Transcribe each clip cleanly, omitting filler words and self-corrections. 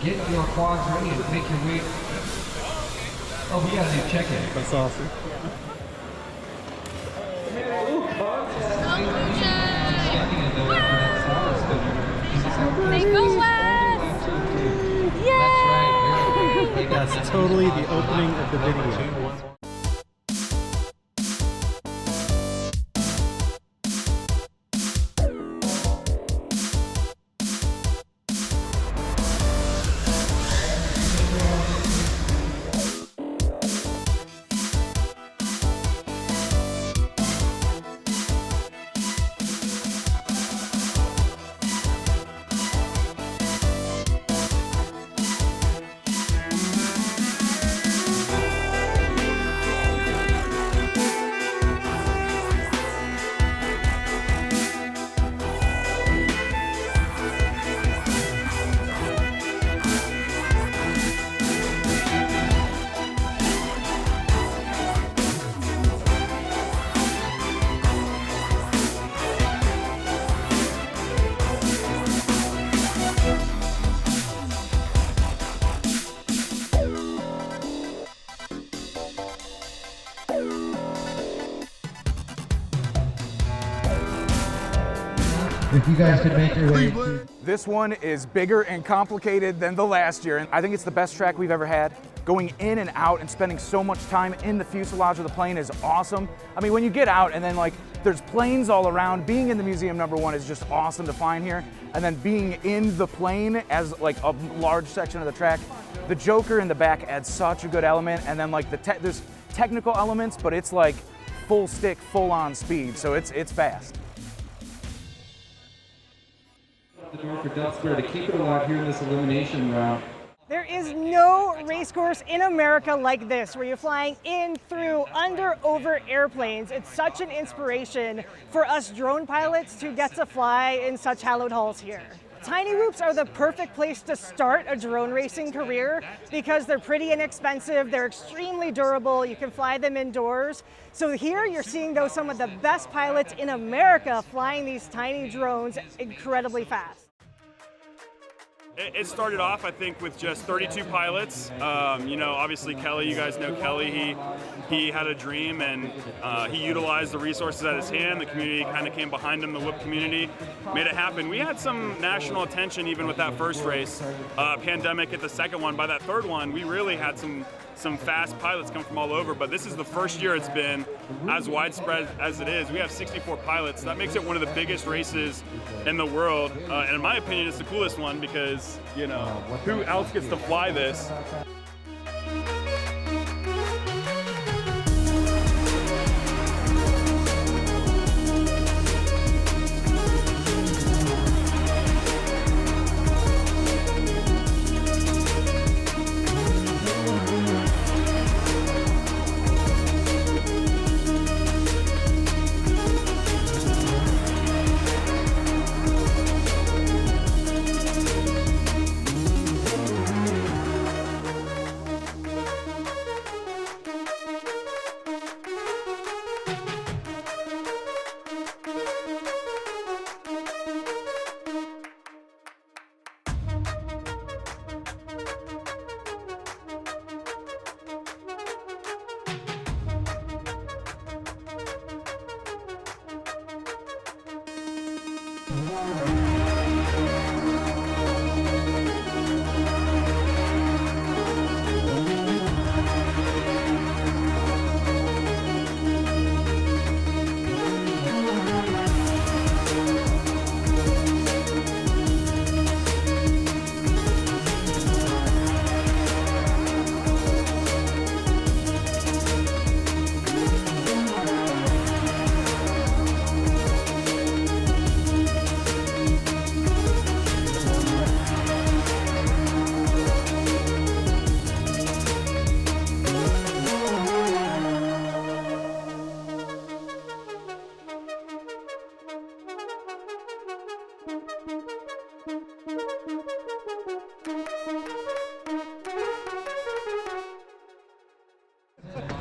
get your quads ready and make your way. Oh, we got a new check-in. That's awesome. They go west! Yay! That's totally the opening of the video. If you guys could make your way to... This one is bigger and complicated than the last year, and I think it's the best track we've ever had. Going in and out and spending so much time in the fuselage of the plane is awesome. I mean, when you get out and then like there's planes all around, being in the museum #1 is just awesome to find here. And then being in the plane as like a large section of the track, the Joker in the back adds such a good element. And then like there's technical elements, but it's like full stick, full on speed, so it's fast. The door for Duxbury to keep it alive here in this elimination route. There is no race course in America like this, where you're flying in, through, under, over airplanes. It's such an inspiration for us drone pilots to get to fly in such hallowed halls here. Tiny whoops are the perfect place to start a drone racing career because they're pretty inexpensive, they're extremely durable, you can fly them indoors. So here you're seeing some of the best pilots in America flying these tiny drones incredibly fast. It started off, I think, with just 32 pilots. You know, obviously Kelly, you guys know Kelly, he had a dream and he utilized the resources at his hand. The community kind of came behind him, the WHIP community, made it happen. We had some national attention even with that first race. Pandemic at the second one. By that third one, we really had some fast pilots come from all over, but this is the first year it's been as widespread as it is. We have 64 pilots. That makes it one of the biggest races in the world, and in my opinion, it's the coolest one because, you know, who else gets to fly this?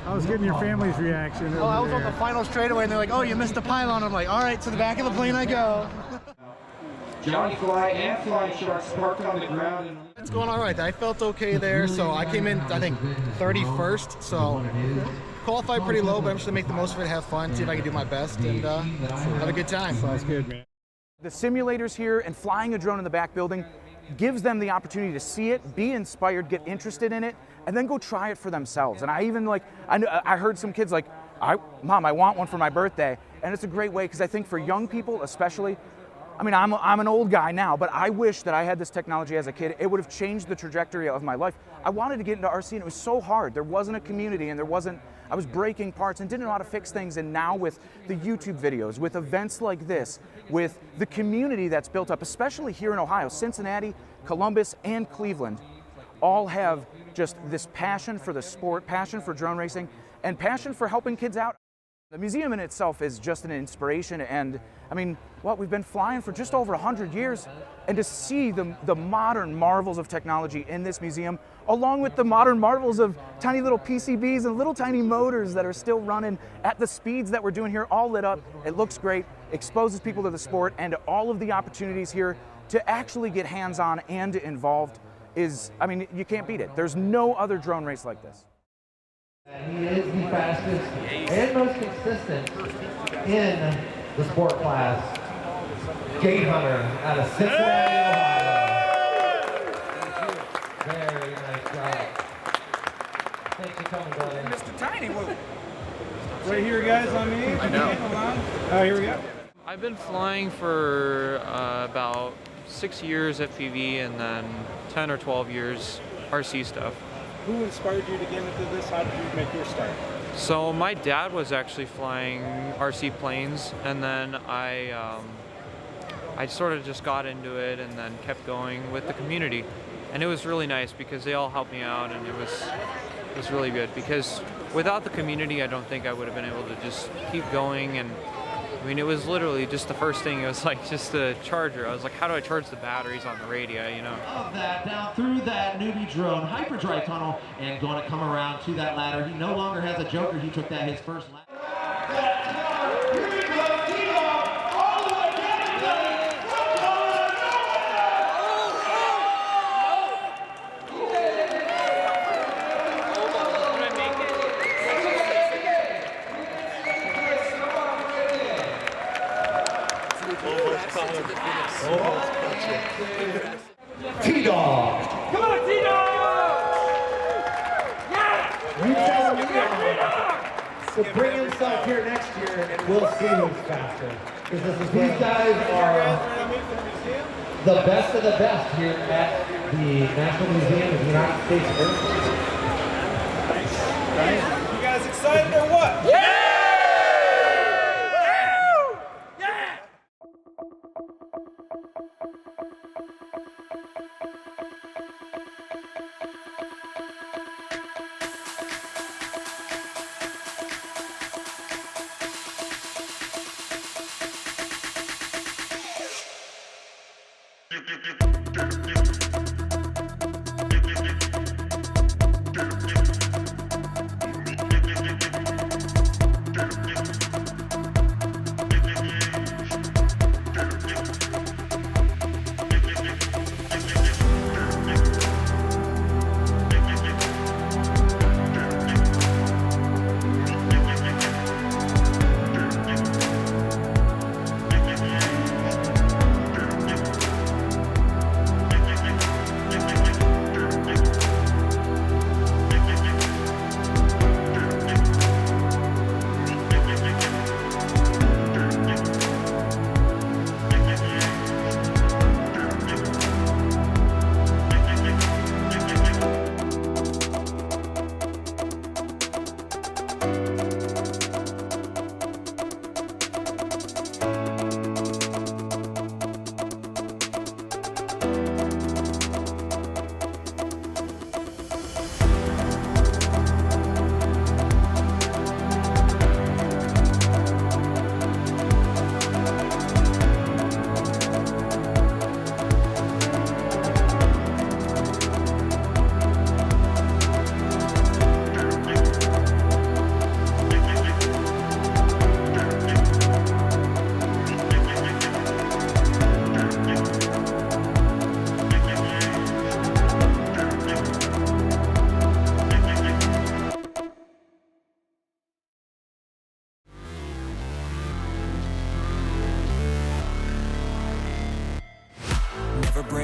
I was getting your family's reaction. Oh, I was on the final straightaway and they're like, oh, you missed the pylon. I'm like, all right, to the back of the plane I go. Johnny Fly and Flying Sharks parked on the ground. It's going all right. I felt okay there, so I came in, I think, 31st, so qualified pretty low, but I'm just gonna make the most of it, have fun, see if I can do my best, and have a good time. Sounds good, man. The simulators here and flying a drone in the back building gives them the opportunity to see it, be inspired, get interested in it, and then go try it for themselves. And I even I heard some kids like, Mom, I want one for my birthday. And it's a great way, because I think for young people especially, I mean, I'm an old guy now, but I wish that I had this technology as a kid. It would have changed the trajectory of my life. I wanted to get into RC and it was so hard. There wasn't a community and I was breaking parts and didn't know how to fix things. And now with the YouTube videos, with events like this, with the community that's built up, especially here in Ohio, Cincinnati, Columbus, and Cleveland, all have just this passion for the sport, passion for drone racing, and passion for helping kids out. The museum in itself is just an inspiration, and I mean, we've been flying for just over 100 years, and to see the modern marvels of technology in this museum, along with the modern marvels of tiny little PCBs and little tiny motors that are still running at the speeds that we're doing here, all lit up. It looks great, exposes people to the sport, and all of the opportunities here to actually get hands-on and involved is, I mean, you can't beat it. There's no other drone race like this. He is the fastest and most consistent in the sport class. Jade Hunter out of Cincinnati, Ohio. Very nice job. Thanks for coming, buddy. Mr. Tiny, Right here, guys, on me. I know. Oh, here we go. I've been flying for about 6 years at PV and then 10 or 12 years RC stuff. Who inspired you to get into this? How did you make your start? So my dad was actually flying RC planes, and then I sort of just got into it and then kept going with the community. And it was really nice because they all helped me out, and it was really good, because without the community I don't think I would have been able to just keep going. And I mean, it was literally just the first thing, it was like just a charger. I was like, how do I charge the batteries on the radio, you know? Of that, down through that newbie drone hyperdrive tunnel and going to come around to that ladder. He no longer has a joker. He took that his first lap. T-Dog. Come on, T-Dog! Yeah! You tell him to bring himself here next year, and we'll see who's faster. Because these guys are the best of the best here at the National Museum of the United States of Earth. You guys excited or what? Yeah!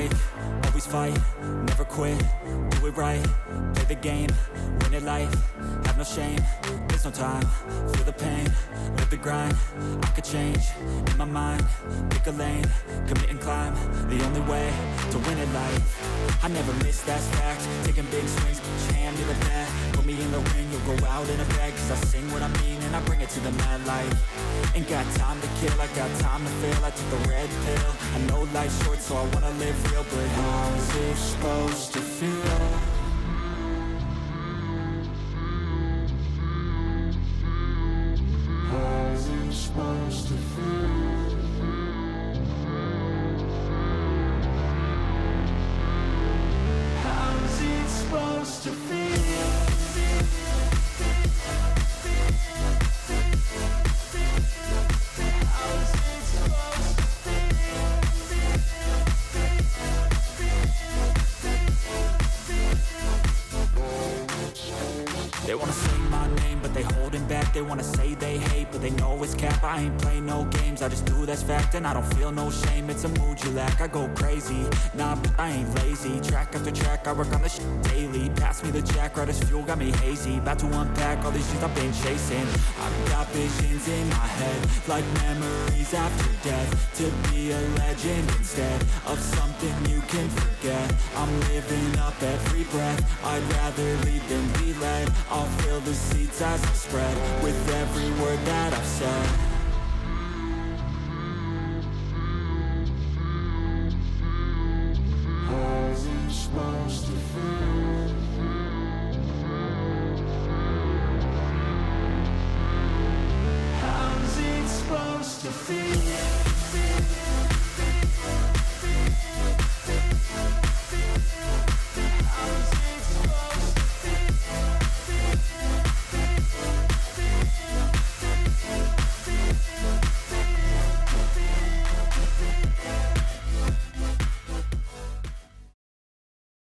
break, always fight, never quit, do it right, play the game, win it life, have no shame, there's no time, feel the pain, live the grind, I could change, in my mind, pick a lane, commit and climb, the only way to win it life, I never miss, that's fact, taking big swings, put your hand to the bat, put me in the ring, you'll go out in a bag, cause I sing what I mean and I bring it to the mad light, ain't got time to kill, I got time to feel, I took the red pill, I know life's short so I wanna live real, but how's it supposed to feel? How's it supposed to feel? How's it supposed to feel? They wanna say my name, but they holding back. They wanna say they hate, but they know it's cap. I ain't play no games, I just do that's fact. And I don't feel no shame, it's a mood you lack. I go crazy, nah, but I ain't lazy. Track after track, I work on this shit daily. Pass me the jack, right as fuel, got me hazy. About to unpack all these shit I've been chasing. I've got visions in my head, like memories after death. To be a legend instead of something you can forget. I'm living up every breath, I'd rather lead than be led. I'll fill the seats as I spread with every word that I've said.